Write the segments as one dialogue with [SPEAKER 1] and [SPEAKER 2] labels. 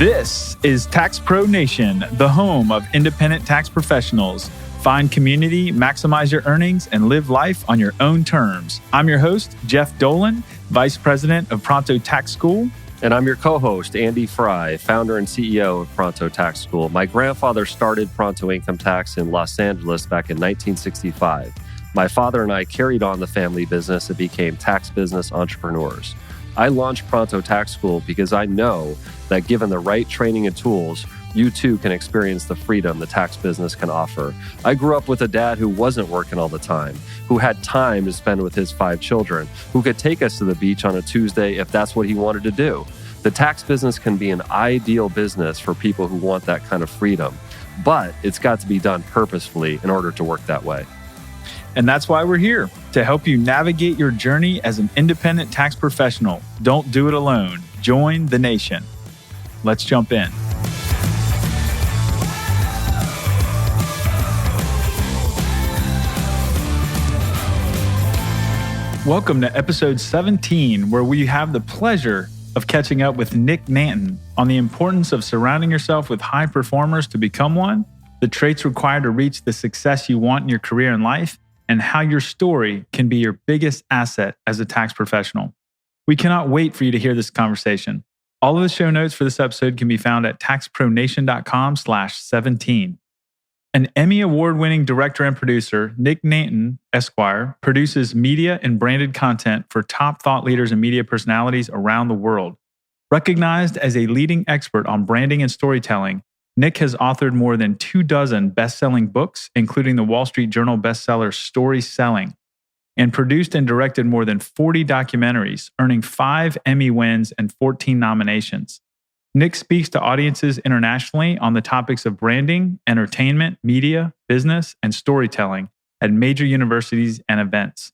[SPEAKER 1] This is Tax Pro Nation, the home of independent tax professionals. Find community, maximize your earnings, and live life on your own terms. I'm your host, Jeff Dolan, Vice President of Pronto Tax School.
[SPEAKER 2] And I'm your co-host, Andy Fry, founder and CEO of Pronto Tax School. My grandfather started Pronto Income Tax in Los Angeles back in 1965. My father and I carried on the family business and became tax business entrepreneurs. I launched Pronto Tax School because I know that given the right training and tools, you too can experience the freedom the tax business can offer. I grew up with a dad who wasn't working all the time, who had time to spend with his 5 children, who could take us to the beach on a Tuesday if that's what he wanted to do. The tax business can be an ideal business for people who want that kind of freedom, but it's got to be done purposefully in order to work that way.
[SPEAKER 1] And that's why we're here, to help you navigate your journey as an independent tax professional. Don't do it alone. Join the nation. Let's jump in. Welcome to episode 17, where we have the pleasure of catching up with Nick Nanton on the importance of surrounding yourself with high performers to become one, the traits required to reach the success you want in your career and life, and how your story can be your biggest asset as a tax professional. We cannot wait for you to hear this conversation. All of the show notes for this episode can be found at taxpronation.com/17. An Emmy Award-winning director and producer, Nick Nanton, Esquire, produces media and branded content for top thought leaders and media personalities around the world. Recognized as a leading expert on branding and storytelling, Nick has authored more than 24 best-selling books, including the Wall Street Journal bestseller StorySelling, and produced and directed more than 40 documentaries, earning 5 Emmy wins and 14 nominations. Nick speaks to audiences internationally on the topics of branding, entertainment, media, business, and storytelling at major universities and events.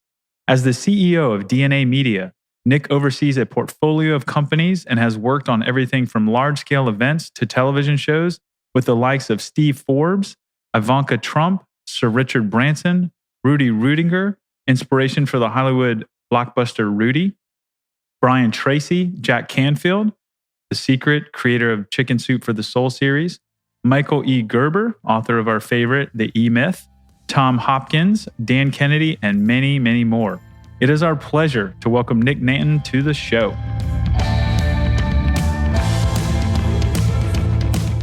[SPEAKER 1] As the CEO of DNA Media, Nick oversees a portfolio of companies and has worked on everything from large-scale events to television shows with the likes of Steve Forbes, Ivanka Trump, Sir Richard Branson, Rudy Rudiger, inspiration for the Hollywood blockbuster Rudy, Brian Tracy, Jack Canfield, The Secret, creator of Chicken Soup for the Soul series, Michael E. Gerber, author of our favorite, The E-Myth, Tom Hopkins, Dan Kennedy, and many, many more. It is our pleasure to welcome Nick Nanton to the show.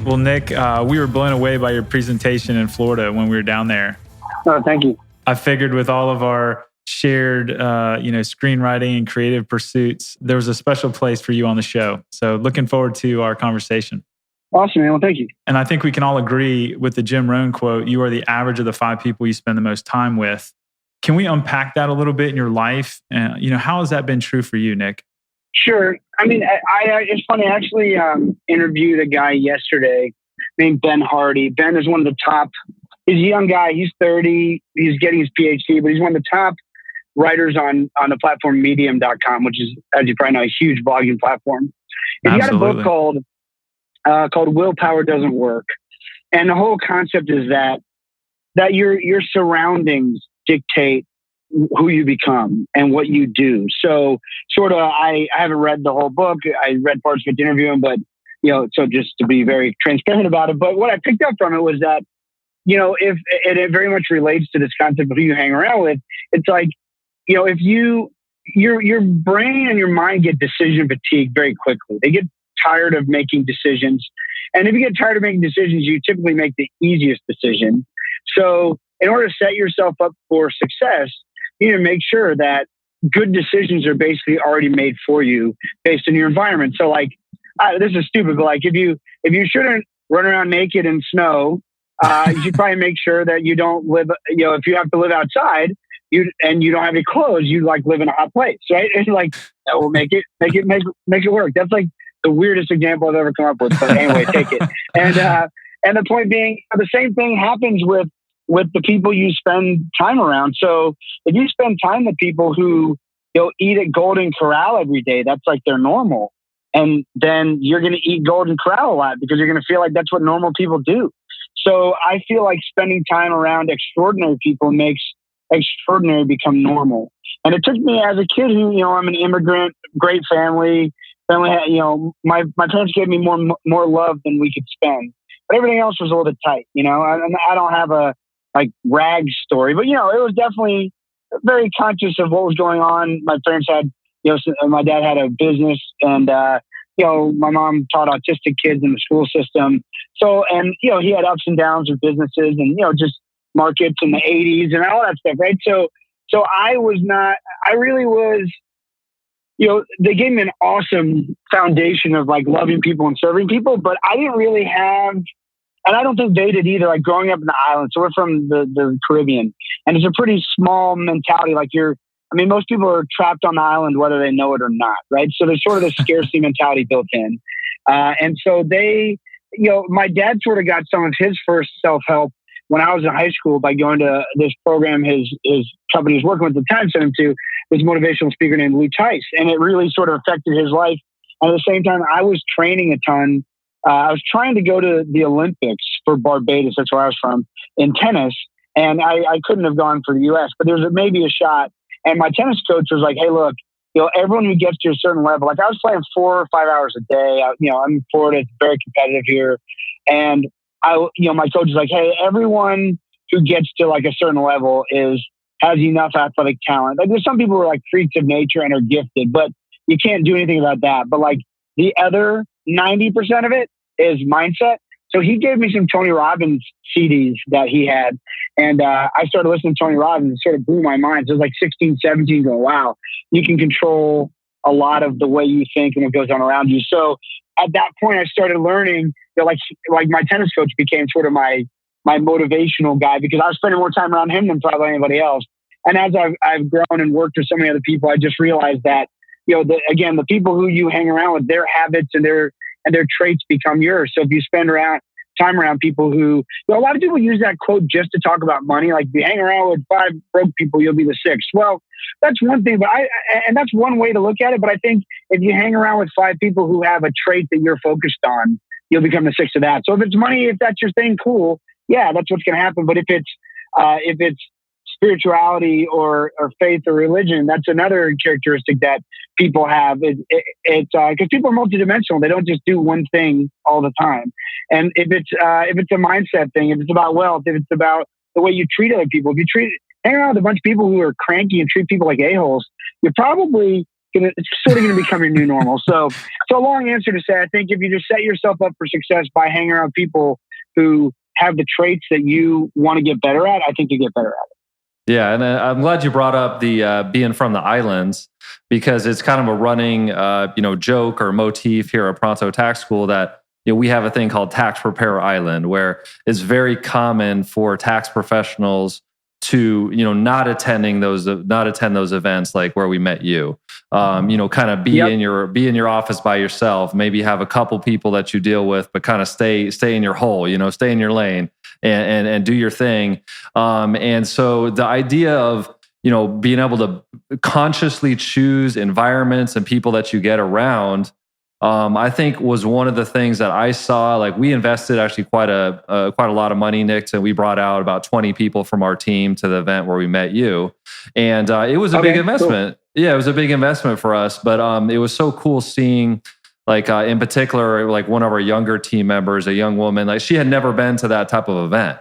[SPEAKER 1] Well, Nick, we were blown away by your presentation in Florida when we were down there.
[SPEAKER 3] Oh, thank you.
[SPEAKER 1] I figured with all of our shared, screenwriting and creative pursuits, there was a special place for you on the show. So looking forward to our conversation.
[SPEAKER 3] Awesome, man. Well, thank you.
[SPEAKER 1] And I think we can all agree with the Jim Rohn quote, you are the average of the 5 people you spend the most time with. Can we unpack that a little bit in your life? How has that been true for you, Nick?
[SPEAKER 3] Sure. I mean, it's funny. I actually interviewed a guy yesterday named Ben Hardy. Ben is one of the top, he's a young guy. He's 30. He's getting his PhD, but he's one of the top writers on the platform medium.com, which is, as you probably know, a huge blogging platform. And he got a book called Willpower Doesn't Work. And the whole concept is that your surroundings dictate who you become and what you do. So I haven't read the whole book. I read parts of it to interview him, but, so just to be very transparent about it. But what I picked up from it was that, if it very much relates to this concept of who you hang around with, it's like, if your brain and your mind get decision fatigue very quickly. They get tired of making decisions. And if you get tired of making decisions, you typically make the easiest decision. So in order to set yourself up for success, you need to make sure that good decisions are basically already made for you based on your environment. So this is stupid, but if you shouldn't run around naked in snow, you should probably make sure that you don't live, if you have to live outside, and you don't have any clothes, you live in a hot place, right? It's that will make it work. That's the weirdest example I've ever come up with. But anyway, take it. And the point being, the same thing happens with the people you spend time around. So if you spend time with people who eat at Golden Corral every day, that's their normal. And then you're going to eat Golden Corral a lot because you're going to feel like that's what normal people do. So I feel like spending time around extraordinary people makes extraordinary become normal. And it took me as a kid who, I'm an immigrant, great family, family had, my parents gave me more love than we could spend, but everything else was a little bit tight. I don't have a like rag story, but it was definitely very conscious of what was going on. My parents had, my dad had a business, and my mom taught autistic kids in the school system. So, and he had ups and downs with businesses, and just markets in the 80s and all that stuff, right? So I really was. They gave me an awesome foundation of like loving people and serving people, but I didn't really have, and I don't think they did either, like growing up in the island. So we're from the Caribbean, and it's a pretty small mentality. Like most people are trapped on the island, whether they know it or not, right? So there's sort of this scarcity mentality built in. And so they, my dad sort of got some of his first self-help when I was in high school by going to this program his company was working with at the time sent him to, this motivational speaker named Louis Tice. And it really sort of affected his life. And at the same time, I was training a ton. I was trying to go to the Olympics for Barbados, that's where I was from, in tennis. And I couldn't have gone for the U.S., but there was maybe a shot. And my tennis coach was like, hey, look, everyone who gets to a certain level, like I was playing 4 or 5 hours a day. I'm in Florida, it's very competitive here. And my coach is like, hey, everyone who gets to like a certain level has enough athletic talent. Like there's some people who are like freaks of nature and are gifted, but you can't do anything about that. But like the other 90% of it is mindset. So he gave me some Tony Robbins CDs that he had. And I started listening to Tony Robbins. It sort of blew my mind. So it was like 16, 17 going, wow, you can control a lot of the way you think and what goes on around you. So at that point, I started learning, like my tennis coach became sort of my motivational guy because I was spending more time around him than probably anybody else. And as I've grown and worked with so many other people, I just realized that, the people who you hang around with, their habits and their traits become yours. So if you spend time around people who, a lot of people use that quote just to talk about money. Like if you hang around with 5 broke people, you'll be the 6th. Well, that's one thing, but and that's one way to look at it. But I think if you hang around with 5 people who have a trait that you're focused on, you'll become the 6th of that. So if it's money, if that's your thing, cool. Yeah, that's what's going to happen. But if it's spirituality or faith or religion, that's another characteristic that people have. It's because people are multidimensional. They don't just do one thing all the time. And if it's a mindset thing, if it's about wealth, if it's about the way you treat other people, if you hang around with a bunch of people who are cranky and treat people like a-holes, you're probably it's sort of going to become your new normal. So a long answer to say, I think if you just set yourself up for success by hanging around people who have the traits that you want to get better at, I think you get better at it.
[SPEAKER 2] Yeah, and I'm glad you brought up the being from the islands, because it's kind of a running joke or motif here at Pronto Tax School that we have a thing called Tax Preparer Island, where it's very common for tax professionals to not attend those events like where we met you. Kind of be in your office by yourself. Maybe have a couple people that you deal with, but kind of stay in your hole. Stay in your lane and do your thing. And so the idea of being able to consciously choose environments and people that you get around, I think was one of the things that I saw. Like we invested actually quite a lot of money, Nick, and we brought out about 20 people from our team to the event where we met you, and it was a big investment. Cool. Yeah, it was a big investment for us, but it was so cool seeing, like in particular, like one of our younger team members, a young woman, like she had never been to that type of event.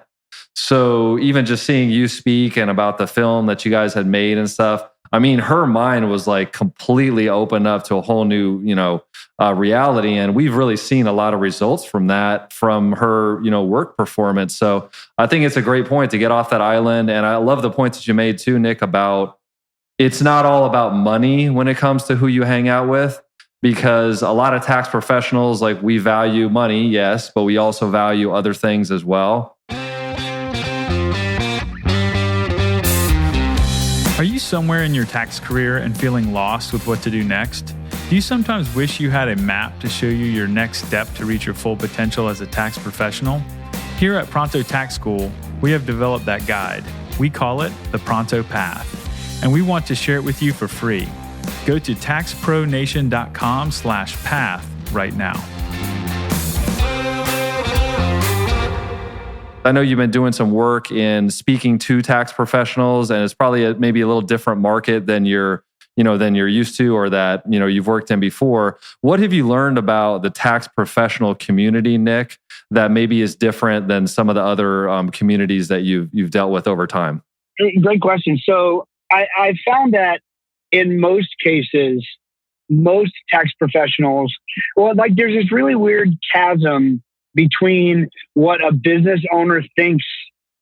[SPEAKER 2] So even just seeing you speak and about the film that you guys had made and stuff, I mean, her mind was like completely opened up to a whole new, reality. And we've really seen a lot of results from that, from her, work performance. So I think it's a great point to get off that island. And I love the points that you made too, Nick, about it's not all about money when it comes to who you hang out with, because a lot of tax professionals, like we value money, yes, but we also value other things as well.
[SPEAKER 1] Are you somewhere in your tax career and feeling lost with what to do next? Do you sometimes wish you had a map to show you your next step to reach your full potential as a tax professional? Here at Pronto Tax School, we have developed that guide. We call it the Pronto Path, and we want to share it with you for free. Go to taxpronation.com/path right now.
[SPEAKER 2] I know you've been doing some work in speaking to tax professionals, and it's probably maybe a little different market than your than you're used to, or that, you've worked in before. What have you learned about the tax professional community, Nick, that maybe is different than some of the other communities that you've dealt with over time?
[SPEAKER 3] Great question. So I found that in most cases, most tax professionals, there's this really weird chasm between what a business owner thinks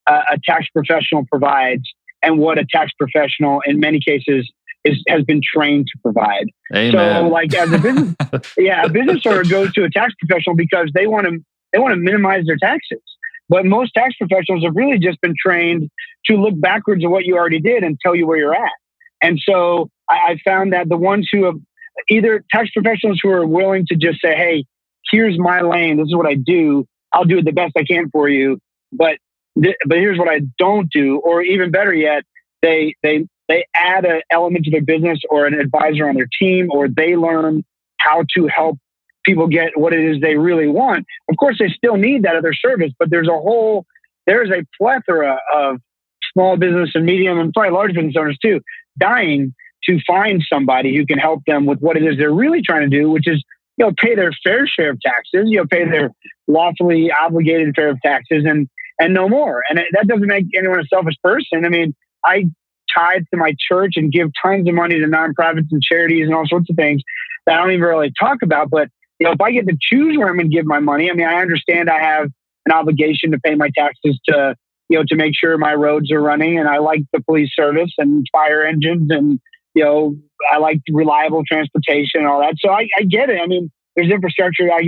[SPEAKER 3] a tax professional provides and what a tax professional, in many cases, has been trained to provide.
[SPEAKER 2] Amen.
[SPEAKER 3] So, as a business, a business owner goes to a tax professional because they want to minimize their taxes. But most tax professionals have really just been trained to look backwards at what you already did and tell you where you're at. And so I found that the ones who have either tax professionals who are willing to just say, hey, here's my lane, this is what I do, I'll do it the best I can for you, but here's what I don't do, or even better yet, they add an element to their business or an advisor on their team, or they learn how to help people get what it is they really want. Of course, they still need that other service, but there's a plethora of small business and medium and probably large business owners too, dying to find somebody who can help them with what it is they're really trying to do, which is, pay their fair share of taxes, pay their lawfully obligated share of taxes and no more. And that doesn't make anyone a selfish person. I mean, I tithe to my church and give tons of money to nonprofits and charities and all sorts of things that I don't even really talk about. But, if I get to choose where I'm going to give my money, I mean, I understand I have an obligation to pay my taxes to make sure my roads are running. And I like the police service and fire engines and, I like reliable transportation and all that. So I get it. I mean, there's infrastructure I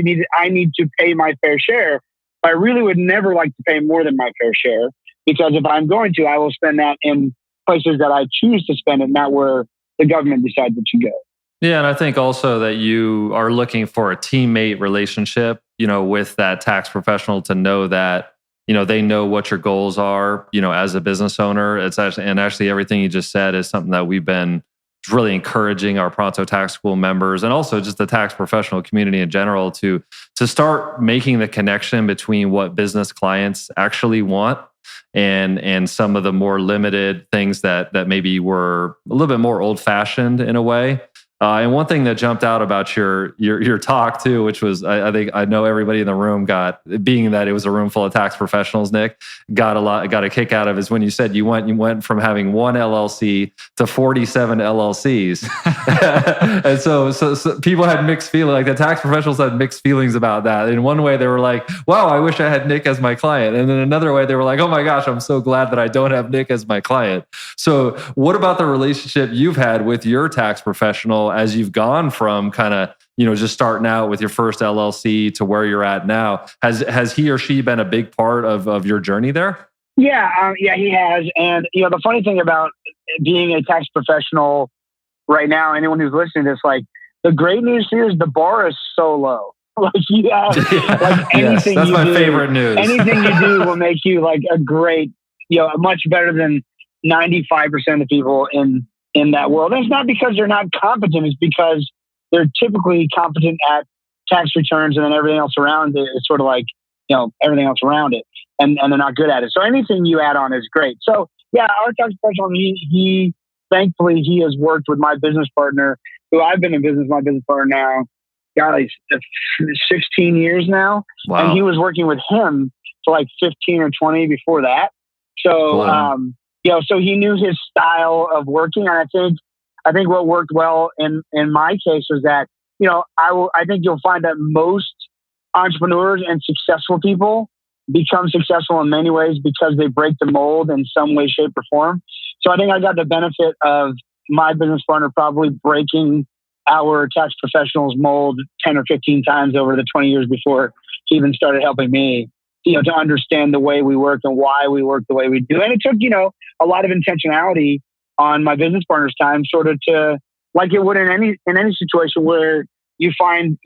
[SPEAKER 3] need to pay my fair share. But I really would never like to pay more than my fair share, because if I'm going to, I will spend that in places that I choose to spend it, not where the government decides it should go.
[SPEAKER 2] Yeah, and I think also that you are looking for a teammate relationship, with that tax professional, to know that, they know what your goals are, as a business owner. Actually everything you just said is something that we've been really encouraging our Pronto Tax School members, and also just the tax professional community in general, to start making the connection between what business clients actually want and some of the more limited things that maybe were a little bit more old-fashioned in a way. And one thing that jumped out about your talk too, which was, I think I know everybody in the room being that it was a room full of tax professionals, Nick, got a kick out of, is when you said you went from having one LLC to 47 LLCs. And so people had mixed feelings. Like the tax professionals had mixed feelings about that. In one way, they were like, wow, I wish I had Nick as my client. And then another way, they were like, oh my gosh, I'm so glad that I don't have Nick as my client. So what about the relationship you've had with your tax professional as you've gone from kind of, just starting out with your first LLC to where you're at now? Has he or she been a big part of your journey there?
[SPEAKER 3] Yeah, he has. And, the funny thing about being a tax professional right now, anyone who's listening to this, the great news here is the bar is so low. Anything
[SPEAKER 2] yes, that's my favorite news.
[SPEAKER 3] Anything you do will make you a great, much better than 95% of people in that world. And it's not because they're not competent, it's because they're typically competent at tax returns, and then everything else around it is sort of everything else around it, and they're not good at it. So anything you add on is great. So yeah, our tax professional, he thankfully he has worked with my business partner, who I've been in business with my business partner now, 16 years now.
[SPEAKER 2] Wow.
[SPEAKER 3] And he was working with him for 15 or 20 before that. So, cool. So he knew his style of working. And I think what worked well in my case was that, I think you'll find that most entrepreneurs and successful people become successful in many ways because they break the mold in some way, shape, or form. So I think I got the benefit of my business partner probably breaking our tax professionals mold 10 or 15 times over the 20 years before he even started helping me, to understand the way we work and why we work the way we do. And it took, a lot of intentionality on my business partner's time, sort of to, like it would in any situation where you find,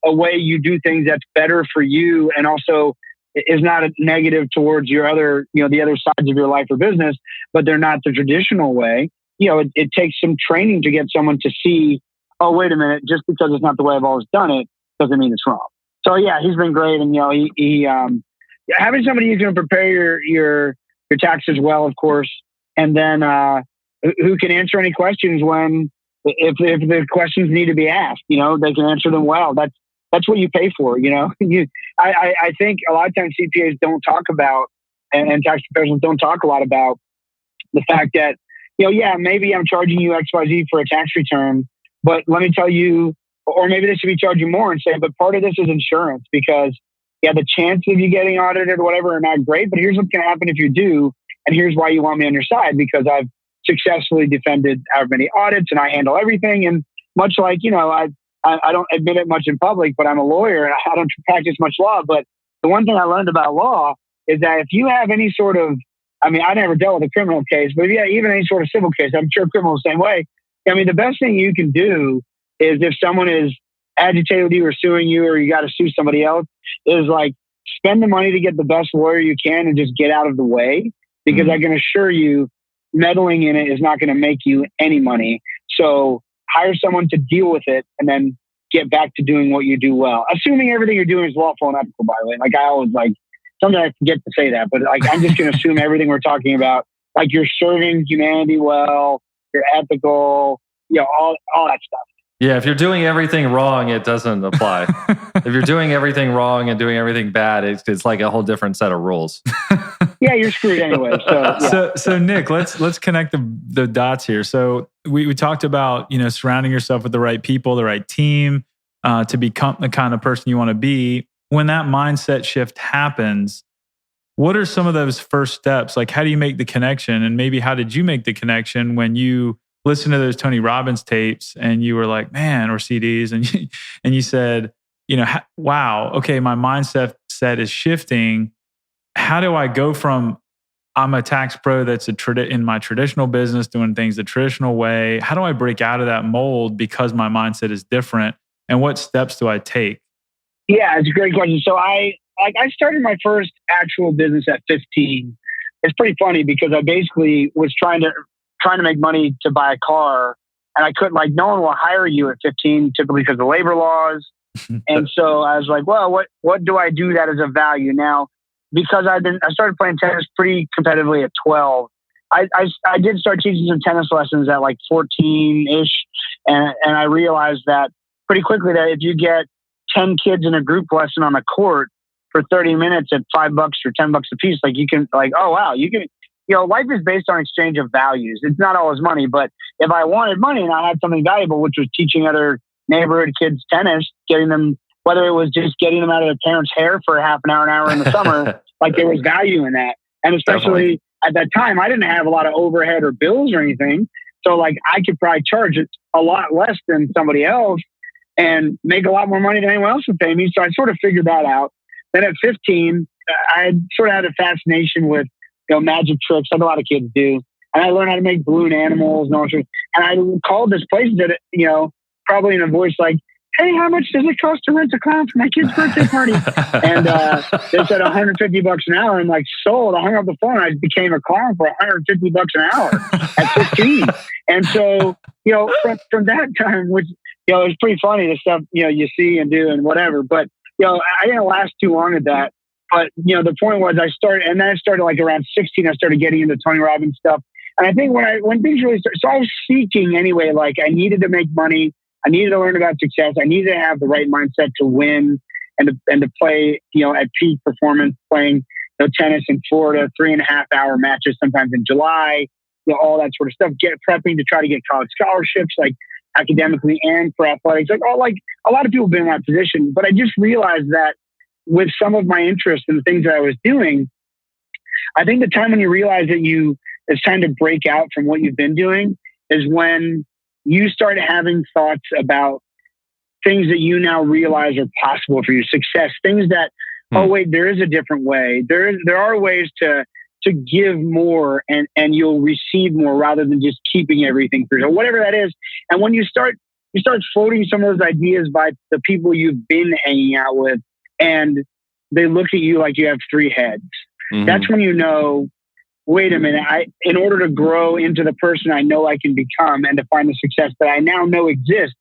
[SPEAKER 3] a way you do things that's better for you and also is not a negative towards your other, the other sides of your life or business, but they're not the traditional way. It takes some training to get someone to see, oh, wait a minute, just because it's not the way I've always done it doesn't mean it's wrong. So yeah, he's been great. And, he having somebody who's going to prepare your taxes well, of course, and then who can answer any questions when if the questions need to be asked, they can answer them well. That's what you pay for, I think a lot of times CPAs don't talk about, and tax professionals don't talk a lot about the fact that, maybe I'm charging you XYZ for a tax return, but let me tell you, or maybe they should be charging more and say, but part of this is insurance because, the chance of you getting audited or whatever are not great, but here's what's going to happen if you do. And here's why you want me on your side, because I've successfully defended however many audits and I handle everything. And much like, I don't admit it much in public, but I'm a lawyer and I don't practice much law. But the one thing I learned about law is that if you have any sort of, I never dealt with a criminal case, but even any sort of civil case, I'm sure criminal the same way. The best thing you can do is if someone is agitated with you or suing you, or you got to sue somebody else, is like spend the money to get the best lawyer you can and just get out of the way. Because I can assure you, meddling in it is not going to make you any money. So hire someone to deal with it and then get back to doing what you do well. Assuming everything you're doing is lawful and ethical, by the way. Like I always sometimes I forget to say that, but I'm just going to assume everything we're talking about, like you're serving humanity well, you're ethical, all that stuff.
[SPEAKER 2] Yeah, if you're doing everything wrong, it doesn't apply. If you're doing everything wrong and doing everything bad, it's like a whole different set of rules.
[SPEAKER 3] Yeah, you're screwed anyway.
[SPEAKER 1] So Nick, let's connect the dots here. So we talked about surrounding yourself with the right people, the right team, to become the kind of person you want to be. When that mindset shift happens, what are some of those first steps? Like, how do you make the connection? And maybe how did you make the connection when you listen to those Tony Robbins tapes and you were like, man, or CDs, and you said, wow, okay, my mindset is shifting. How do I go from I'm a tax pro that's in my traditional business doing things the traditional way? How do I break out of that mold because my mindset is different? And what steps do I take?
[SPEAKER 3] Yeah, it's a great question. So I started my first actual business at 15. It's pretty funny because I basically was trying to make money to buy a car, and I couldn't. No one will hire you at 15 typically because of labor laws. And so I was like, well, what do I do that is of value now? Because I started playing tennis pretty competitively at 12. I did start teaching some tennis lessons at 14-ish, and I realized that pretty quickly that if you get 10 kids in a group lesson on the court for 30 minutes at $5 or $10 a piece, you can oh wow, you can. Life is based on exchange of values. It's not always money, but if I wanted money and I had something valuable, which was teaching other neighborhood kids tennis, getting them, whether it was just getting them out of their parents' hair for an hour in the summer, there was value in that. And especially at that time, I didn't have a lot of overhead or bills or anything. So I could probably charge it a lot less than somebody else and make a lot more money than anyone else would pay me. So I sort of figured that out. Then at 15, I sort of had a fascination with magic tricks, like a lot of kids do. And I learned how to make balloon animals and all sorts. And I called this place that, probably in a voice like, hey, how much does it cost to rent a clown for my kid's birthday party? And they said $150 an hour. And sold. I hung up the phone. I became a clown for $150 an hour at 15. And so, from that time, which, it was pretty funny, the stuff, you see and do and whatever. But, I didn't last too long at that. But, the point was I started around 16, I started getting into Tony Robbins stuff. And I think when things really started, so I was seeking anyway, I needed to make money. I needed to learn about success. I needed to have the right mindset to win and to play, at peak performance, playing tennis in Florida, 3.5-hour matches, sometimes in July, all that sort of stuff, prepping to try to get college scholarships, academically and for athletics. A lot of people have been in that position, but I just realized that with some of my interests and the things that I was doing, I think the time when you realize that it's time to break out from what you've been doing is when you start having thoughts about things that you now realize are possible for you, success, things that, oh wait, there is a different way. There are ways to give more and you'll receive more rather than just keeping everything for yourself, whatever that is. And when you start floating some of those ideas by the people you've been hanging out with, and they look at you like you have 3 heads. Mm-hmm. That's when you know, wait a minute, in order to grow into the person I know I can become and to find the success that I now know exists,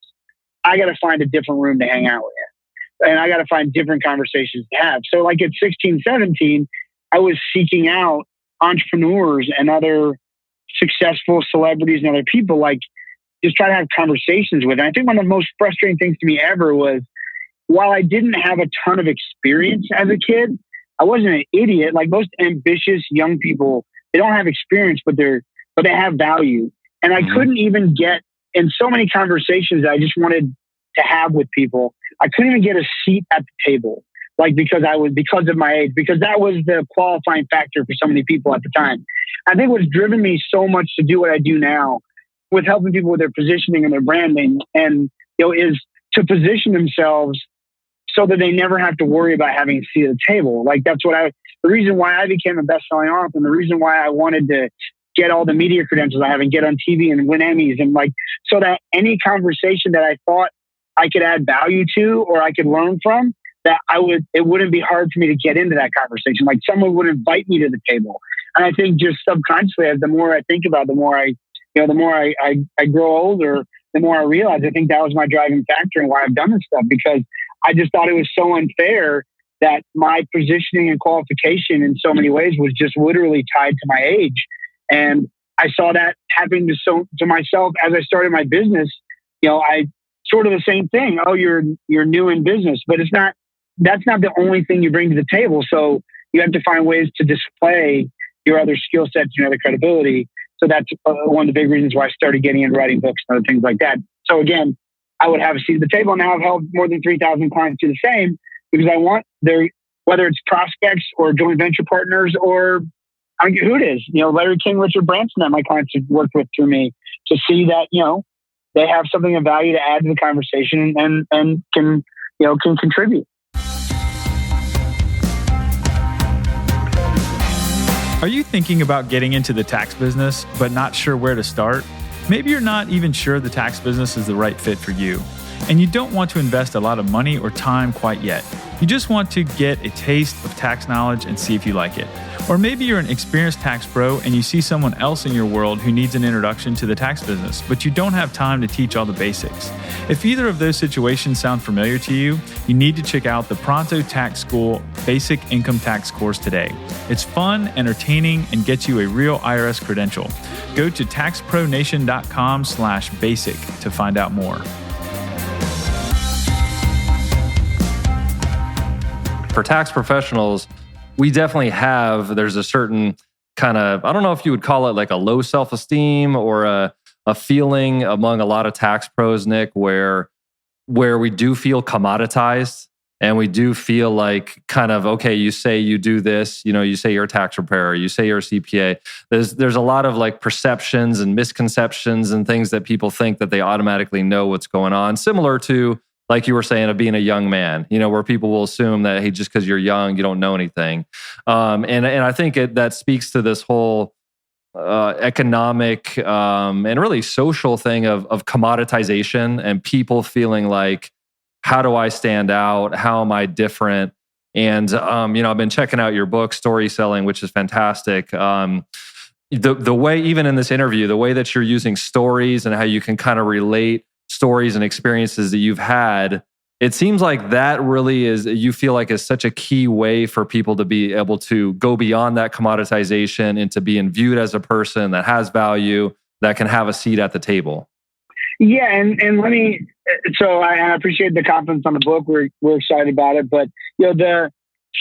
[SPEAKER 3] I got to find a different room to hang out with. And I got to find different conversations to have. So at 16, 17, I was seeking out entrepreneurs and other successful celebrities and other people just try to have conversations with. And I think one of the most frustrating things to me ever was, while I didn't have a ton of experience as a kid, I wasn't an idiot. Like most ambitious young people, they don't have experience, but they have value. And I couldn't even get in so many conversations that I just wanted to have with people. I couldn't even get a seat at the table, like because of my age, because that was the qualifying factor for so many people at the time. I think what's driven me so much to do what I do now with helping people with their positioning and their branding, and is to position themselves so that they never have to worry about having a seat at the table. Like that's the reason why I became a best-selling author, and the reason why I wanted to get all the media credentials I have and get on TV and win Emmys, and so that any conversation that I thought I could add value to or I could learn from, that it wouldn't be hard for me to get into that conversation. Like someone would invite me to the table. And I think just subconsciously, the more I think about it, the more I grow older, the more I realize I think that was my driving factor in why I've done this stuff, because I just thought it was so unfair that my positioning and qualification in so many ways was just literally tied to my age. And I saw that happening to myself as I started my business. I sort of the same thing. Oh, you're new in business, but that's not the only thing you bring to the table. So you have to find ways to display your other skill sets, your other credibility. So that's one of the big reasons why I started getting into writing books and other things like that. So again, I would have a seat at the table. Now I've helped more than 3,000 clients do the same, because I want whether it's prospects or joint venture partners or I don't care who it is, Larry King, Richard Branson that my clients have worked with through me, to see that, they have something of value to add to the conversation and can contribute.
[SPEAKER 1] Are you thinking about getting into the tax business, but not sure where to start? Maybe you're not even sure the tax business is the right fit for you, and you don't want to invest a lot of money or time quite yet. You just want to get a taste of tax knowledge and see if you like it. Or maybe you're an experienced tax pro and you see someone else in your world who needs an introduction to the tax business, but you don't have time to teach all the basics. If either of those situations sound familiar to you, you need to check out the Pronto Tax School Basic Income Tax course today. It's fun, entertaining, and gets you a real IRS credential. Go to taxpronation.com/basic to find out more.
[SPEAKER 2] For tax professionals, we definitely there's a certain kind of, I don't know if you would call it like a low self-esteem or a feeling among a lot of tax pros, Nick, where we do feel commoditized and we do feel like kind of, okay, you say you do this, you say you're a tax preparer, you say you're a CPA. There's a lot of like perceptions and misconceptions and things that people think that they automatically know what's going on. Similar to, like you were saying, of being a young man, where people will assume that, hey, just because you're young, you don't know anything. And I think that speaks to this whole economic and really social thing of commoditization and people feeling like, how do I stand out? How am I different? And, I've been checking out your book, StorySelling, which is fantastic. The way, even in this interview, the way that you're using stories and how you can kind of relate stories and experiences that you've had, it seems like that really you feel like is such a key way for people to be able to go beyond that commoditization into being viewed as a person that has value, that can have a seat at the table.
[SPEAKER 3] Yeah, and I appreciate the confidence on the book. We're excited about it, but the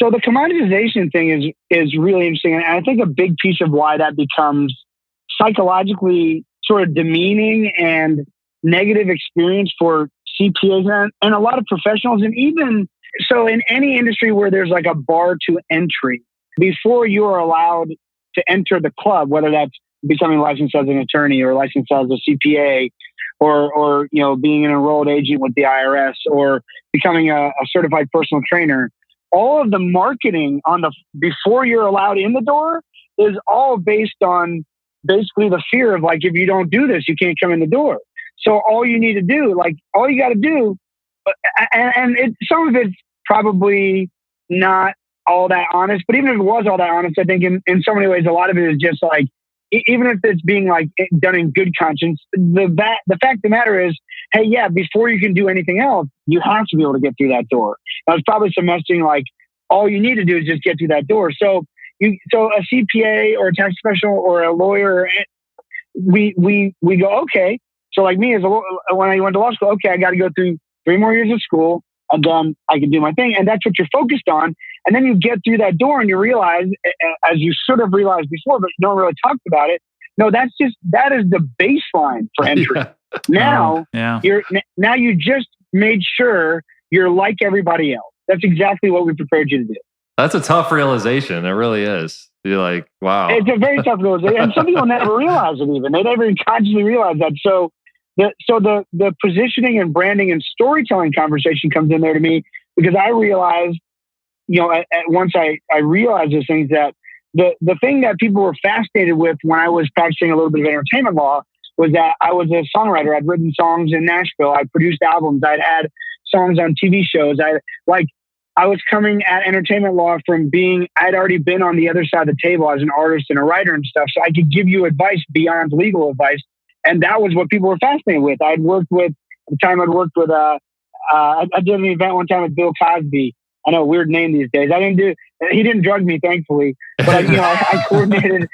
[SPEAKER 3] commoditization thing is really interesting, and I think a big piece of why that becomes psychologically sort of demeaning and negative experience for CPAs and a lot of professionals. And even so, in any industry where there's like a bar to entry, before you are allowed to enter the club, whether that's becoming licensed as an attorney or licensed as a CPA or being an enrolled agent with the IRS or becoming a certified personal trainer, all of the marketing before you're allowed in the door is all based on basically the fear of like, if you don't do this, you can't come in the door. So all you need to do, all you got to do, and some of it's probably not all that honest, but even if it was all that honest, I think in so many ways, a lot of it is just like, even if it's being like done in good conscience, the fact of the matter is, hey, yeah, before you can do anything else, you have to be able to get through that door. I was probably suggesting like, all you need to do is just get through that door. So a CPA or a tax professional or a lawyer, we go, okay, So like me, when I went to law school, okay, I got to go through 3 more years of school, and then I can do my thing. And that's what you're focused on. And then you get through that door and you realize, as you should have realized before, but no one really talked about it. No, that is the baseline for entry. Now you just made sure you're like everybody else. That's exactly what we prepared you to do.
[SPEAKER 2] That's a tough realization. It really is. You're like, wow.
[SPEAKER 3] It's a very tough realization. And some people never realize it even. They never consciously realize that. So the positioning and branding and storytelling conversation comes in there to me, because I realized, once I realized those things, that the thing that people were fascinated with when I was practicing a little bit of entertainment law was that I was a songwriter. I'd written songs in Nashville. I produced albums. I'd had songs on TV shows. I was coming at entertainment law from I'd already been on the other side of the table as an artist and a writer and stuff. So I could give you advice beyond legal advice. And that was what people were fascinated with. I did an event one time with Bill Cosby. I know, weird name these days. He didn't drug me, thankfully, but I coordinated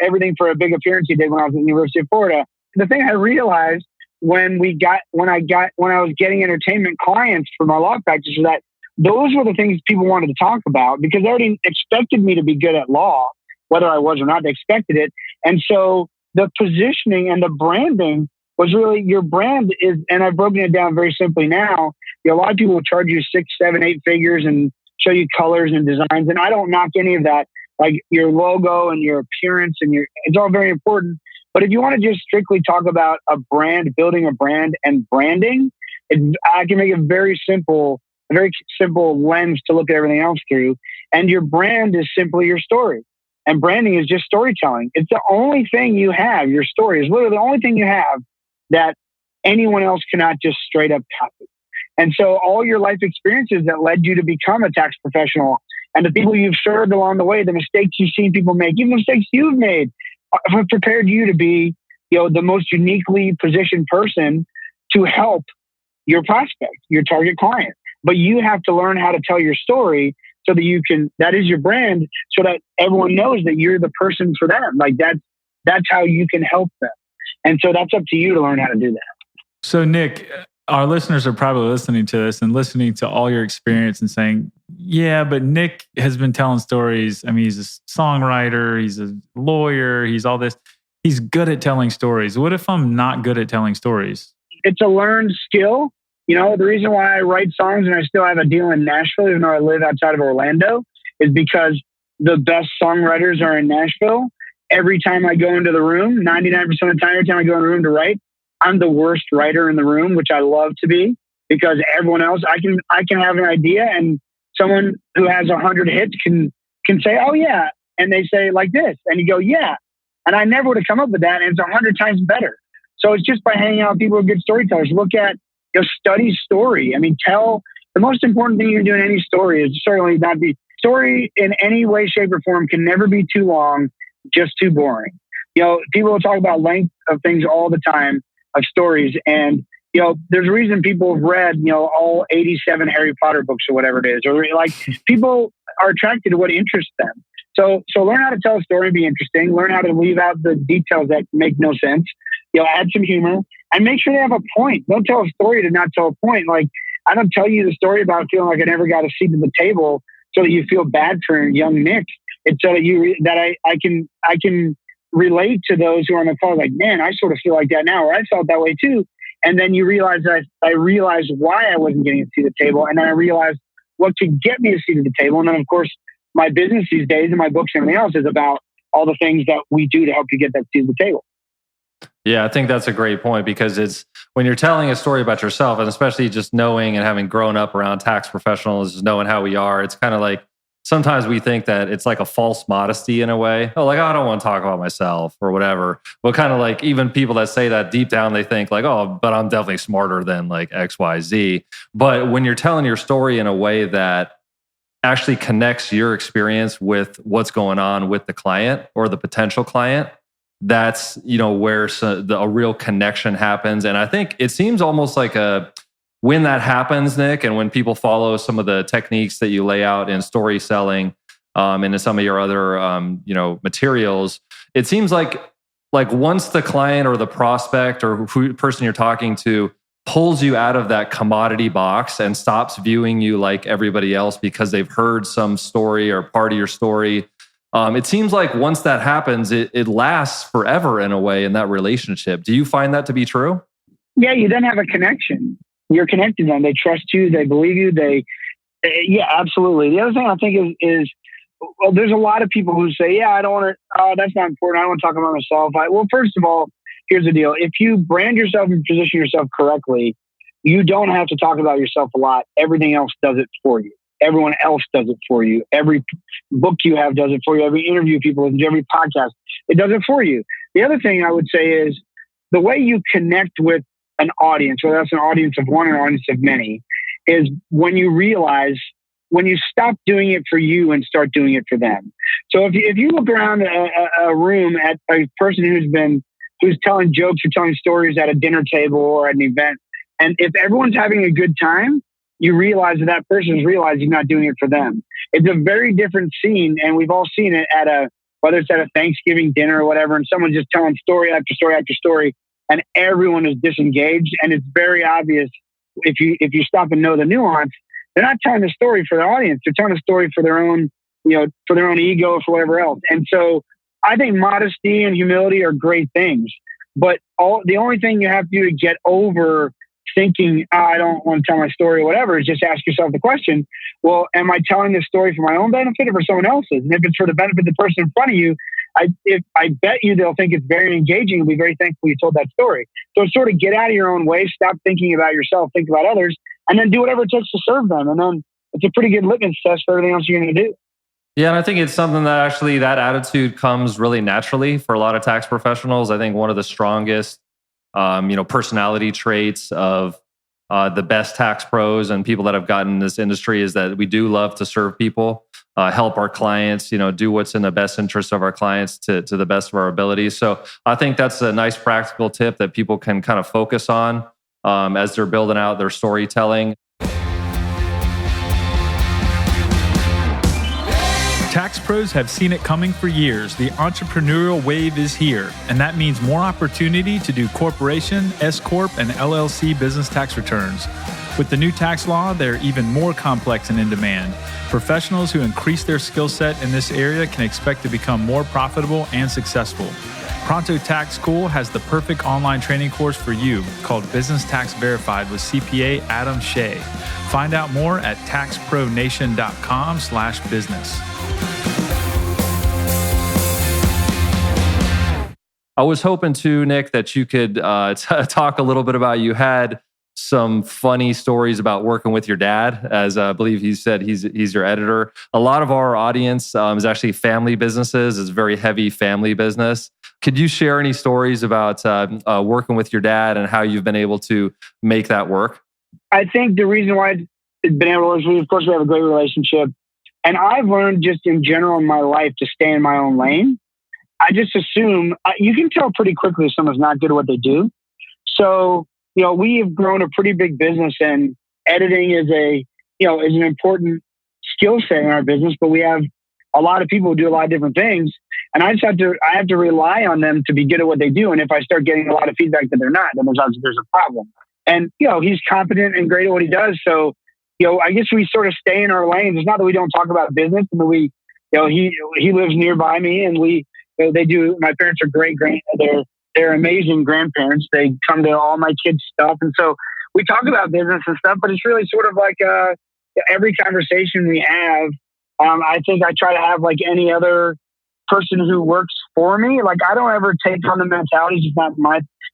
[SPEAKER 3] everything for a big appearance he did when I was at the University of Florida. The thing I realized when I was getting entertainment clients for my law practice was that those were the things people wanted to talk about, because they already expected me to be good at law, whether I was or not. They expected it. And so the positioning and the branding was really, your brand is, and I've broken it down very simply now. A lot of people will charge you 6, 7, 8 figures and show you colors and designs. And I don't knock any of that. Like your logo and your appearance it's all very important. But if you want to just strictly talk about a brand, building a brand and branding, I can make a very simple lens to look at everything else through. And your brand is simply your story. And branding is just storytelling. It's the only thing you have. Your story is literally the only thing you have that anyone else cannot just straight up copy. And so all your life experiences that led you to become a tax professional, and the people you've served along the way, the mistakes you've seen people make, even the mistakes you've made, have prepared you to be, the most uniquely positioned person to help your prospect, your target client. But you have to learn how to tell your story so that that is your brand, so that everyone knows that you're the person for them. Like that's how you can help them. And so that's up to you to learn how to do that.
[SPEAKER 1] So Nick, our listeners are probably listening to this and listening to all your experience and saying, yeah, but Nick has been telling stories. I mean, he's a songwriter, he's a lawyer, he's all this. He's good at telling stories. What if I'm not good at telling stories?
[SPEAKER 3] It's a learned skill. The reason why I write songs and I still have a deal in Nashville, even though I live outside of Orlando, is because the best songwriters are in Nashville. Every time I go into the room, 99% of the time, every time I go in the room to write, I'm the worst writer in the room, which I love to be, because everyone else, I can have an idea, and someone who has 100 hits can say, oh yeah. And they say like this, and you go, yeah. And I never would have come up with that. And it's 100 times better. So it's just by hanging out with people who are good storytellers. Look at, study story. I mean, the most important thing you can do in any story is certainly not be story in any way, shape, or form can never be too long, just too boring. People will talk about length of things all the time, of stories. And, there's a reason people have read, all 87 Harry Potter books or whatever it is, or like people are attracted to what interests them. So learn how to tell a story and be interesting, learn how to leave out the details that make no sense, add some humor and make sure they have a point. Don't tell a story to not tell a point. Like, I don't tell you the story about feeling like I never got a seat at the table so that you feel bad for young Nick. It's so that I can relate to those who are on the call, like, man, I sort of feel like that now, or I felt that way too. And then you realize that I realized why I wasn't getting a seat at the table. And then I realized what could get me a seat at the table. And then, of course, my business these days and my books and everything else is about all the things that we do to help you get that seat at the table.
[SPEAKER 2] Yeah, I think that's a great point, because it's when you're telling a story about yourself, and especially just knowing and having grown up around tax professionals, just knowing how we are, it's kind of like, sometimes we think that it's like a false modesty in a way. Oh, like, I don't want to talk about myself or whatever. But kind of like, even people that say that, deep down, they think like, oh, but I'm definitely smarter than like X, Y, Z. But when you're telling your story in a way that actually connects your experience with what's going on with the client or the potential client, that's, where a real connection happens. And I think it seems almost like when that happens, Nick, and when people follow some of the techniques that you lay out in story selling and in some of your other, materials, it seems like like once the client or the prospect or person you're talking to pulls you out of that commodity box and stops viewing you like everybody else because they've heard some story or part of your story, it seems like once that happens, it lasts forever in a way in that relationship. Do you find that to be true?
[SPEAKER 3] Yeah, you then have a connection. You're connected to them. They trust you. They believe you. Yeah, absolutely. The other thing I think is well, there's a lot of people who say, yeah, I don't want to, oh, that's not important. I don't want to talk about myself. Well, first of all, here's the deal. If you brand yourself and position yourself correctly, you don't have to talk about yourself a lot. Everything else does it for you. Everyone else does it for you. Every book you have does it for you. Every interview people listen to, every podcast, it does it for you. The other thing I would say is the way you connect with an audience, whether that's an audience of one or an audience of many, is when you stop doing it for you and start doing it for them. So if you look around a room at a person who's telling jokes or telling stories at a dinner table or at an event, and if everyone's having a good time, you realize that person has realized you're not doing it for them. It's a very different scene, and we've all seen it whether it's at a Thanksgiving dinner or whatever, and someone's just telling story after story after story, and everyone is disengaged, and it's very obvious if you stop and know the nuance. They're not telling the story for the audience. They're telling the story for their own, for their own ego or for whatever else. And so I think modesty and humility are great things, but the only thing you have to do to get over thinking, I don't want to tell my story or whatever, is just ask yourself the question, well, am I telling this story for my own benefit or for someone else's? And if it's for the benefit of the person in front of you, I bet you they'll think it's very engaging and be very thankful you told that story. So it's sort of get out of your own way, stop thinking about yourself, think about others, and then do whatever it takes to serve them. And then it's a pretty good litmus test for everything else you're going to do.
[SPEAKER 2] Yeah, and I think it's something that actually that attitude comes really naturally for a lot of tax professionals. I think one of the strongest, personality traits of the best tax pros and people that have gotten in this industry is that we do love to serve people, help our clients, do what's in the best interest of our clients to the best of our abilities. So I think that's a nice practical tip that people can kind of focus on as they're building out their storytelling.
[SPEAKER 1] Tax pros have seen it coming for years. The entrepreneurial wave is here, and that means more opportunity to do corporation, S-Corp, and LLC business tax returns. With the new tax law, they're even more complex and in demand. Professionals who increase their skill set in this area can expect to become more profitable and successful. Pronto Tax School has the perfect online training course for you called Business Tax Verified with CPA Adam Shea. Find out more at taxpronation.com/business.
[SPEAKER 2] I was hoping too, Nick, that you could talk a little bit about, you had some funny stories about working with your dad, as I believe he said he's your editor. A lot of our audience is actually family businesses. It's a very heavy family business. Could you share any stories about working with your dad and how you've been able to make that work?
[SPEAKER 3] I think the reason why I've been able to, of course, we have a great relationship. And I've learned just in general in my life to stay in my own lane. I just assume you can tell pretty quickly if someone's not good at what they do. So, we have grown a pretty big business, and editing is an important skill set in our business, but we have a lot of people who do a lot of different things. And I have to rely on them to be good at what they do. And if I start getting a lot of feedback that they're not, then there's a problem. And, he's competent and great at what he does. So, I guess we sort of stay in our lanes. It's not that we don't talk about business, but he lives nearby me, and they do. My parents are great. They're amazing grandparents. They come to all my kids' stuff. And so we talk about business and stuff, but it's really sort of like every conversation we have, I think I try to have like any other person who works for me. Like I don't ever take on the mentality, it's not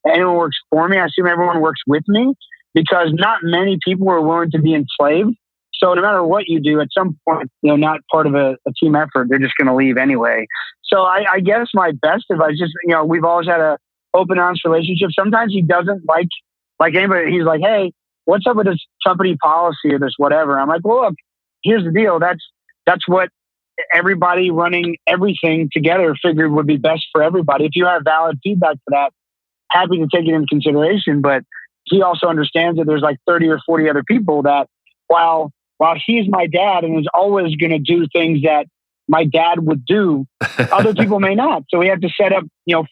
[SPEAKER 3] anyone works for me. I assume everyone works with me because not many people are willing to be enslaved. So no matter what you do, at some point, not part of a team effort, they're just going to leave anyway. So I guess my best advice is, we've always had a open, honest relationship. Sometimes he doesn't like anybody. He's like, hey, what's up with this company policy or this whatever? I'm like, well, look, here's the deal. That's what everybody running everything together figured would be best for everybody. If you have valid feedback for that, happy to take it into consideration. But he also understands that there's like 30 or 40 other people that while he's my dad and is always going to do things that my dad would do. Other people may not. So we have to set up,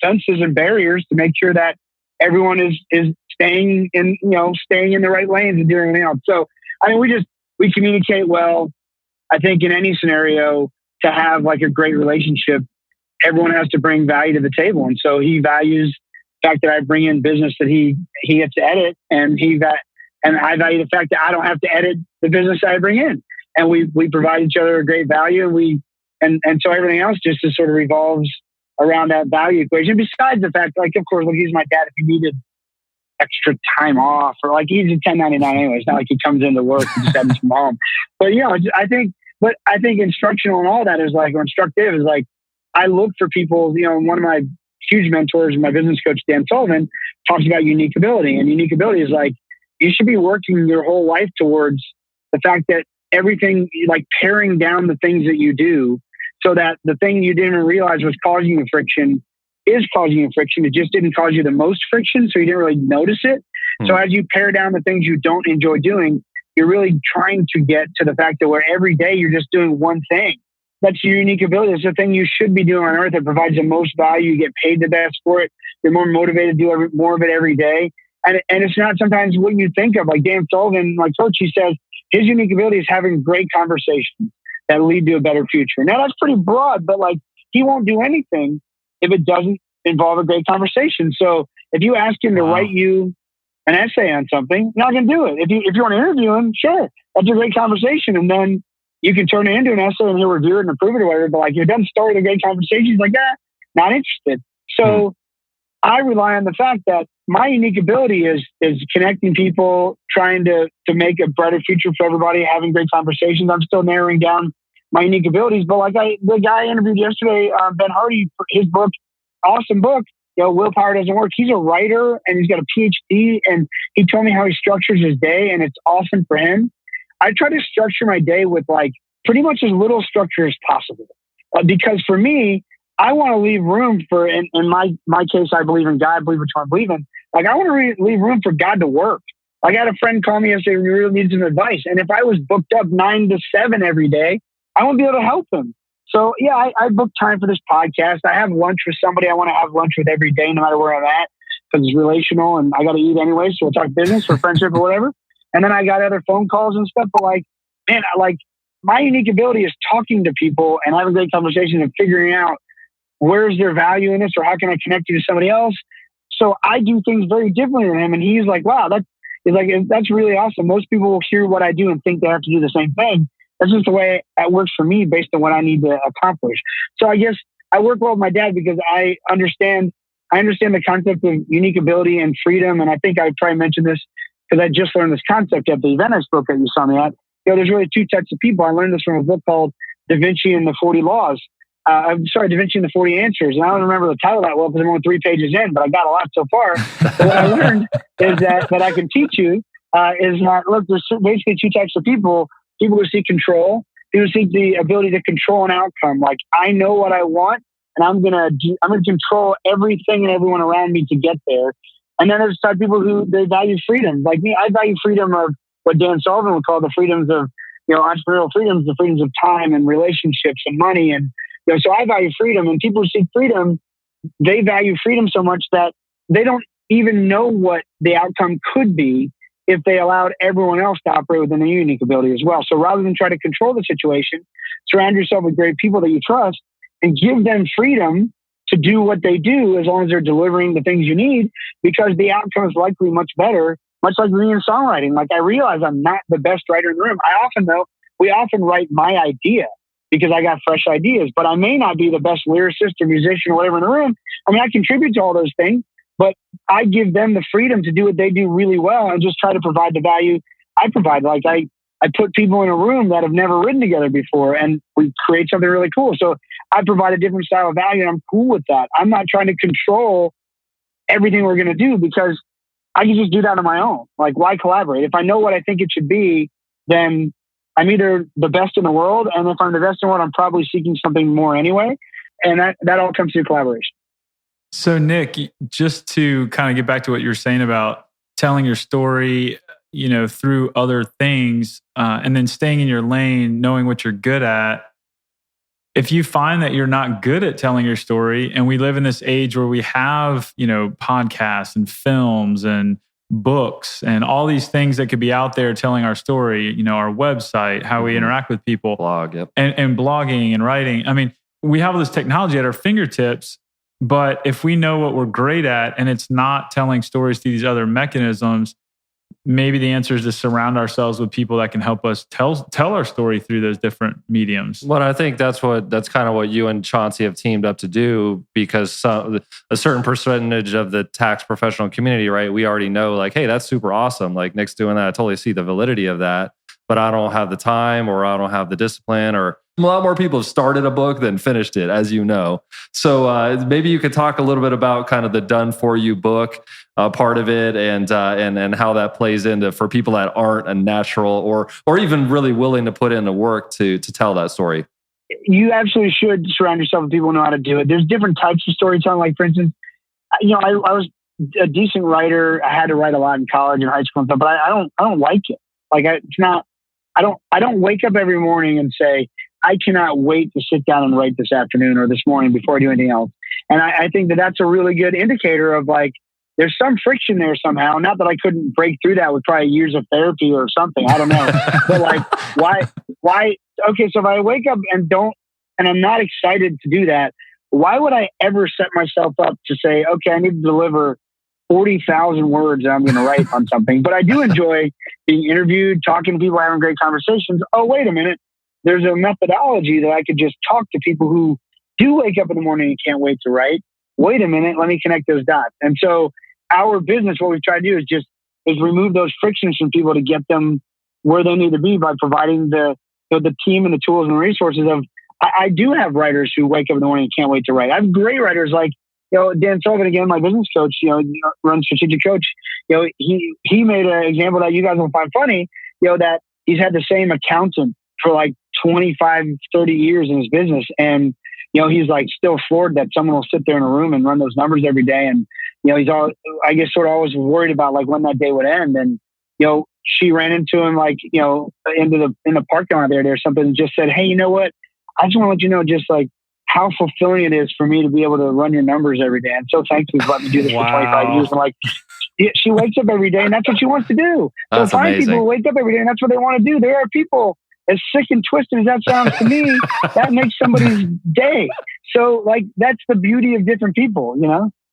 [SPEAKER 3] fences and barriers to make sure that everyone is staying in the right lanes and doing everything else. So, we communicate well. I think in any scenario, to have like a great relationship, everyone has to bring value to the table. And so he values the fact that I bring in business that he gets to edit, and I value the fact that I don't have to edit the business that I bring in. And we provide each other a great value, and so everything else just sort of revolves around that value equation. Besides the fact, like, of course, he's my dad. If he needed extra time off, or like, he's a 1099 anyway. It's not like he comes into work and just happens from home. But I think instructional and all that is like, or instructive is like, I look for people. One of my huge mentors, my business coach, Dan Sullivan, talks about unique ability, and unique ability is like, you should be working your whole life towards the fact that everything, like paring down the things that you do, so that the thing you didn't realize was causing you friction is causing you friction. It just didn't cause you the most friction, so you didn't really notice it. So as you pare down the things you don't enjoy doing, you're really trying to get to the fact that where every day you're just doing one thing. That's your unique ability. It's the thing you should be doing on earth. It provides the most value. You get paid the best for it. You're more motivated to do more of it every day. And it's not sometimes what you think of. Like Dan Sullivan, like coach, he says his unique ability is having great conversations that lead to a better future. Now that's pretty broad, but like, he won't do anything if it doesn't involve a great conversation. So if you ask him to write you an essay on something, you're not going to do it. If you want to interview him, sure, that's a great conversation. And then you can turn it into an essay and he'll review it and approve it or whatever. But like, if it doesn't start with a great conversation, he's like, not interested. So I rely on the fact that my unique ability is connecting people, trying to make a brighter future for everybody, having great conversations. I'm still narrowing down my unique abilities. But like the guy I interviewed yesterday, Ben Hardy, his book, awesome book, Willpower Doesn't Work. He's a writer and he's got a PhD, and he told me how he structures his day, and it's awesome for him. I try to structure my day with like pretty much as little structure as possible. Because for me, I want to leave room for, in my case, I believe in God, I believe which one I believe in. Like, I want to leave room for God to work. Like, I had a friend call me yesterday who really needs some advice. And if I was booked up 9 to 7 every day, I won't be able to help him. So yeah, I booked time for this podcast. I have lunch with somebody I want to have lunch with every day, no matter where I'm at, because it's relational and I got to eat anyway. So we'll talk business or friendship or whatever. And then I got other phone calls and stuff. But like, man, my unique ability is talking to people and having great conversations and figuring out where's their value in this, or how can I connect you to somebody else? So I do things very differently than him. And he's like, wow, that's really awesome. Most people will hear what I do and think they have to do the same thing. That's just the way it works for me based on what I need to accomplish. So I guess I work well with my dad because I understand the concept of unique ability and freedom. And I think I probably mentioned this because I just learned this concept at the event I spoke at you saw me at. There's really 2 types of people. I learned this from a book called DaVinci and the 40 Laws. DaVinci and the 40 Answers. And I don't remember the title that well because I'm only 3 pages in, but I got a lot so far. But what I learned is that I can teach you is that, look, there's basically 2 types of people. People who seek control, people who seek the ability to control an outcome. Like, I know what I want, and I'm gonna control everything and everyone around me to get there. And then there's some people who they value freedom. Like me, I value freedom of what Dan Sullivan would call the freedoms of entrepreneurial freedoms, the freedoms of time and relationships and money. And so I value freedom. And people who seek freedom, they value freedom so much that they don't even know what the outcome could be if they allowed everyone else to operate within their unique ability as well. So rather than try to control the situation, surround yourself with great people that you trust and give them freedom to do what they do as long as they're delivering the things you need, because the outcome is likely much better, much like me in songwriting. Like, I realize I'm not the best writer in the room. We often write my idea because I got fresh ideas, but I may not be the best lyricist or musician or whatever in the room. I mean, I contribute to all those things, but I give them the freedom to do what they do really well and just try to provide the value I provide. Like I put people in a room that have never written together before and we create something really cool. So I provide a different style of value and I'm cool with that. I'm not trying to control everything we're going to do because I can just do that on my own. Like, why collaborate? If I know what I think it should be, then I'm either the best in the world. And if I'm the best in the world, I'm probably seeking something more anyway. And that all comes through collaboration.
[SPEAKER 1] So Nick, just to kind of get back to what you're saying about telling your story, through other things, and then staying in your lane, knowing what you're good at. if you find that you're not good at telling your story, and we live in this age where we have, podcasts and films and books and all these things that could be out there telling our story, our website, how we interact with people,
[SPEAKER 2] blog, yep.
[SPEAKER 1] and blogging and writing. I mean, we have all this technology at our fingertips, but if we know what we're great at and it's not telling stories through these other mechanisms, maybe the answer is to surround ourselves with people that can help us tell our story through those different mediums.
[SPEAKER 2] Well, I think that's kind of what you and Chauncey have teamed up to do, because a certain percentage of the tax professional community, right? We already know, like, hey, that's super awesome. Like, Nick's doing that. I totally see the validity of that, but I don't have the time, or I don't have the discipline, or a lot more people have started a book than finished it, as you know. So maybe you could talk a little bit about kind of the done for you book part of it, and how that plays into for people that aren't a natural or even really willing to put in the work to tell that story.
[SPEAKER 3] You absolutely should surround yourself with people who know how to do it. There's different types of storytelling. Like, for instance, I was a decent writer. I had to write a lot in college and high school and stuff, but I don't like it. Like, I don't wake up every morning and say, I cannot wait to sit down and write this afternoon or this morning before I do anything else. And I think that that's a really good indicator of, like, there's some friction there somehow. Not that I couldn't break through that with probably years of therapy or something. I don't know. But, like, why? Okay, so if I wake up and I'm not excited to do that, why would I ever set myself up to say, okay, I need to deliver 40,000 words and I'm going to write on something? But I do enjoy being interviewed, talking to people, having great conversations. Oh, wait a minute. There's a methodology that I could just talk to people who do wake up in the morning and can't wait to write. Wait a minute, let me connect those dots. And so our business, what we've tried to do is remove those frictions from people to get them where they need to be by providing the team and the tools and resources of, I do have writers who wake up in the morning and can't wait to write. I have great writers like, Dan Sullivan, again, my business coach, runs Strategic Coach. He made an example that you guys will find funny, that he's had the same accountant for like 25, 30 years in his business. And, he's like still floored that someone will sit there in a room and run those numbers every day. And, he's I guess sort of always worried about like when that day would end. And, she ran into him like, in the parking lot there or something, and just said, hey, you know what? I just want to let you know just like how fulfilling it is for me to be able to run your numbers every day. And so thanks for letting me do this for 25 years. And like, she wakes up every day and that's what she wants to do. So find people who wake up every day and that's what they want to do. There are people, as sick and twisted as that sounds to me, that makes somebody's day. So like, that's the beauty of different people,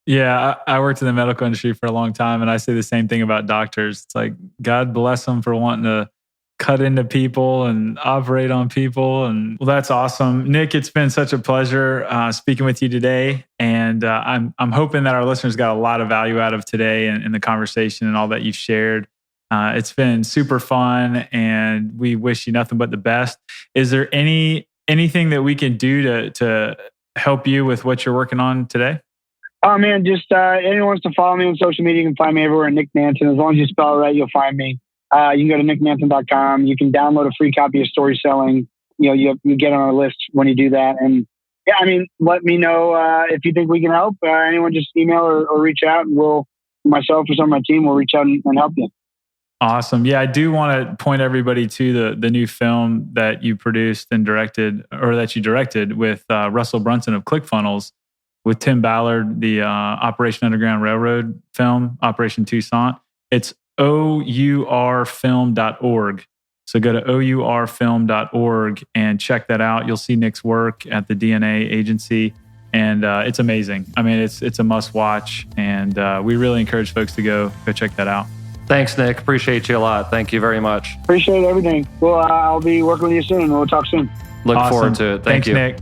[SPEAKER 1] Yeah, I worked in the medical industry for a long time, and I say the same thing about doctors. It's like, God bless them for wanting to cut into people and operate on people. And well, that's awesome. Nick, it's been such a pleasure speaking with you today. And I'm hoping that our listeners got a lot of value out of today and the conversation and all that you've shared. It's been super fun, and we wish you nothing but the best. Is there anything that we can do to help you with what you're working on today?
[SPEAKER 3] Oh man, just anyone wants to follow me on social media, you can find me everywhere. Nick Nanton. As long as you spell it right, you'll find me. You can go to nicknanton.com. You can download a free copy of StorySelling. You get on our list when you do that. And yeah, I mean, let me know if you think we can help. Anyone just email or reach out, and myself or some of my team will reach out and help you.
[SPEAKER 1] Awesome. Yeah, I do want to point everybody to the new film that you produced and directed, or that you directed with Russell Brunson of ClickFunnels, with Tim Ballard, the Operation Underground Railroad film, Operation Toussaint. It's OURfilm.org. So go to OURfilm.org and check that out. You'll see Nick's work at the DNA agency, and it's amazing. I mean, it's a must watch, and we really encourage folks to go check that out.
[SPEAKER 2] Thanks, Nick. Appreciate you a lot. Thank you very much.
[SPEAKER 3] Appreciate everything. Well, I'll be working with you soon, and we'll talk soon.
[SPEAKER 2] Look forward to it. Thanks,
[SPEAKER 1] you. Nick.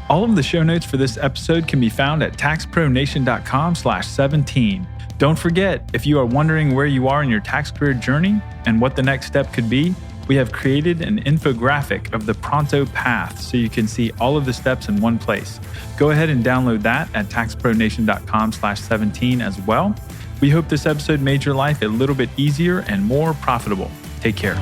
[SPEAKER 1] All of the show notes for this episode can be found at taxpronation.com/17. Don't forget, if you are wondering where you are in your tax career journey and what the next step could be, we have created an infographic of the Pronto path so you can see all of the steps in one place. Go ahead and download that at taxpronation.com/17 as well. We hope this episode made your life a little bit easier and more profitable. Take care.